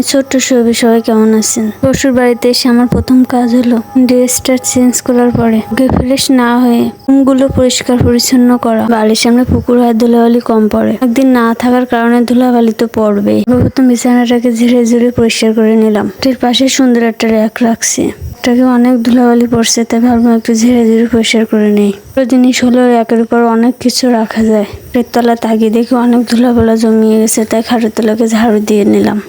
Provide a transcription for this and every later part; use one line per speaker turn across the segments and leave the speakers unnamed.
আমি ছোট্ট শোভি, সবাই কেমন আছেন? শ্বশুর বাড়িতে এসে আমার প্রথম কাজ হলো ড্রেসটা চেঞ্জ করার পরে ফ্রেশ না হয়ে রুমগুলো পরিষ্কার পরিচ্ছন্ন করা। বাড়ির সামনে পুকুর হয়, ধুলাবালি কম পড়ে। একদিন না থাকার কারণে ধুলাবালি তো পড়বেই। প্রথম বিছানাটাকে ঝেড়ে ঝুড়ে পরিষ্কার করে নিলাম। এর পাশে সুন্দর একটা র্যাক রাখছি। এটাকে অনেক ধুলাবালি পড়ছে, তাই ভাবলাম একটু ঝেড়ে ঝুড়ে পরিষ্কার করে নেই। জিনিস হলো একের উপর অনেক কিছু রাখা যায়। এর তলা তাকিয়ে দেখি অনেক ধুলাবালা জমিয়ে গেছে, তাই খাটের তলাকে ঝাড়ু দিয়ে নিলাম।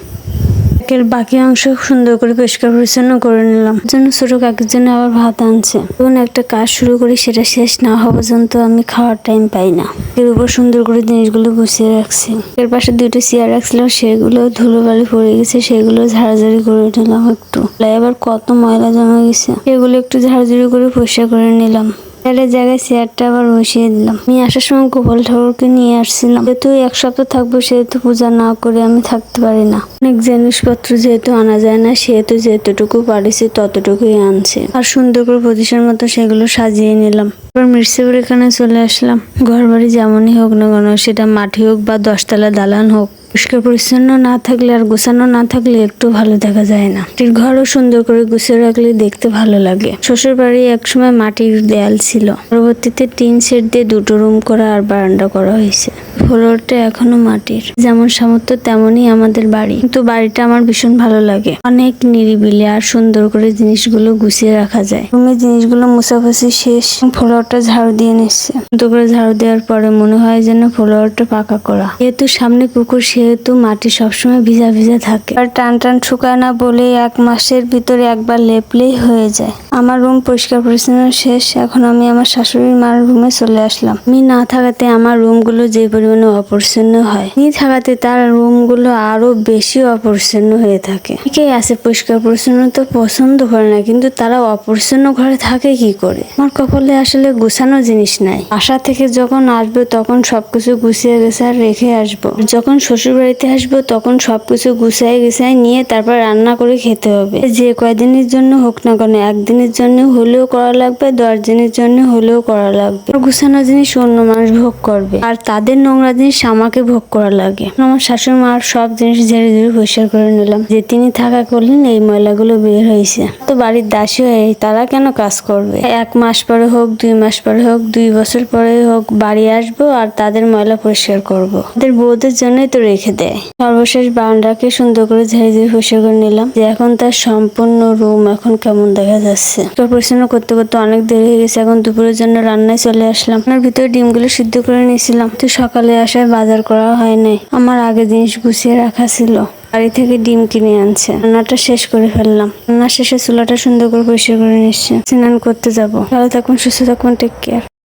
এর বাকি অংশ সুন্দর করে পরিষ্কার পরিচ্ছন্ন করে নিলাম। জন্য ছোট কাকির জন্য আবার ভাত আনছে। যখন একটা কাজ শুরু করি সেটা শেষ না হওয়া পর্যন্ত আমি খাওয়ার টাইম পাই না। এর উপর সুন্দর করে জিনিসগুলো গুছিয়ে রাখছি। এর পাশে দুইটা চেয়ার রাখছিলাম, সেগুলো ধুলোবালি পড়ে গেছে, সেগুলো ঝাড়াঝাড়ি করে নিলাম একটু। আবার কত ময়লা জমা গেছে, এগুলো একটু ঝাড়াঝাড়ি করে পরিষ্কার করে নিলাম। চেয়ারের জায়গায় চেয়ারটা আবার বসিয়ে দিলাম। আমি আসার সময় গোপাল ঠাকুরকে নিয়ে আসছিলাম। যেহেতু এক সপ্তাহ থাকবো, সেহেতু পূজা না করে আমি থাকতে পারি না। অনেক জিনিসপত্র যেহেতু আনা যায় না, সেহেতু যেতটুকু পারিছি ততটুকুই আনছে। আর সুন্দর করে প্রতিষ্ঠার মতো সেগুলো সাজিয়ে নিলাম। এবার মির্সিপুর এখানে চলে আসলাম। ঘর বাড়ি যেমনই হোক না কেন, সেটা মাটি হোক বা 10তলা দালান হোক, পরিষ্কার পরিচ্ছন্ন না থাকলে আর গোছানো না থাকলে একটু ভালো দেখা যায় না। মাটির ঘরও সুন্দর করে গুছিয়ে রাখলে দেখতে ভালো লাগে। শ্বশুর বাড়ি একসময় মাটির দেয়াল ছিল, পরবর্তীতে টিন শেড দিয়ে 2টো রুম করা আর বারান্দা করা হয়েছে। ফ্লোরটা এখনো মাটির। যেমন সামর্থ্য তেমনই আমাদের বাড়ি, কিন্তু বাড়িটা আমার ভীষণ ভালো লাগে। অনেক নিরিবিলি আর সুন্দর করে জিনিসগুলো গুছিয়ে রাখা যায়। রুমের জিনিসগুলো মুছাফুছি শেষ, ফ্লোরটা ঝাড়ু দিয়ে নিচ্ছে। সুন্দর করে ঝাড়ু দেওয়ার পরে মনে হয় যেন ফ্লোরটা পাকা করা। যেহেতু সামনে পুকুর, সেহেতু মাটি সবসময় ভিজা ভিজা থাকে। আর টান টান শুকায় না বলে 1 মাসের ভিতরে একবার লেপলেই হয়ে যায়। আমার রুম পরিষ্কার পরিচ্ছন্ন শেষ। এখন আমি আমার শাশুড়ির মার রুমে চলে আসলাম। আমি না থাকাতে আমার রুমগুলো যে পরিমাণে অপরিচ্ছন্ন হয়, তিনি থাকাতে তার রুমগুলো আরো বেশি অপরিচ্ছন্ন হয়ে থাকে। ঠিকই আছে, পরিষ্কার পরিচ্ছন্নতা পছন্দ করে না, কিন্তু তারা অপরিচ্ছন্ন ঘরে থাকে কি করে? আমার কপালে আসলে গুছানো জিনিস নাই। বাসা থেকে যখন আসবে তখন সবকিছু গুছিয়ে গেছে রেখে আসবো। যখন শ্বশুর বাড়িতে আসবো তখন সবকিছু গুছাই নিয়ে তারপর রান্না করে খেতে হবে। যে কয়দিনের জন্য হোক না কেন, একদিনের জন্য হলেও করা লাগবে, 10 দিনের জন্য হলেও করা লাগবে। গুছানো জিনিস অন্য মানুষ ভোগ করবে, আর তাদের নোংরা জিনিস আমাকে ভোগ করা লাগে। আমার শাশুড়ি মার সব জিনিস ঝেড়ে ঝেড়ে পরিষ্কার করে নিলাম। যে তিনি থাকা করলেন, এই ময়লাগুলো বের হয়েছে। তো বাড়ির দাসী হয়ে তারা কেন কাজ করবে? 1 মাস পরে হোক, 2 মাস পরে হোক, 2 বছর পরে হোক, বাড়ি আসবো আর তাদের ময়লা পরিষ্কার করবো। তাদের বউদের জন্যই তো রেখে দেয়। সর্বশেষ বারান্দাকে সুন্দর করে ঝেড়ে ঝেড়ে পরিষ্কার করে নিলাম। যে এখন তার সম্পূর্ণ রুম এখন কেমন দেখা যাচ্ছে। পরিচ্ছন্ন করতে করতে অনেক দেরি হয়ে গেছে। এখন দুপুরের জন্য রান্নায় চলে আসলাম। আপনার ভিতরে ডিমগুলো সিদ্ধ করে নিয়েছিলাম, তো সকালে আসায় বাজার করা হয় নাই। আমার আগে জিনিস গুছিয়ে রাখা ছিল। বাড়ি থেকে ডিম কিনে আনছে। রান্নাটা শেষ করে ফেললাম। রান্না শেষে চুলাটা সুন্দর করে পরিষ্কার করে নিচ্ছে। স্নান করতে যাবো। ভালো থাকুন, সুস্থ থাকুন, টেক কেয়ার।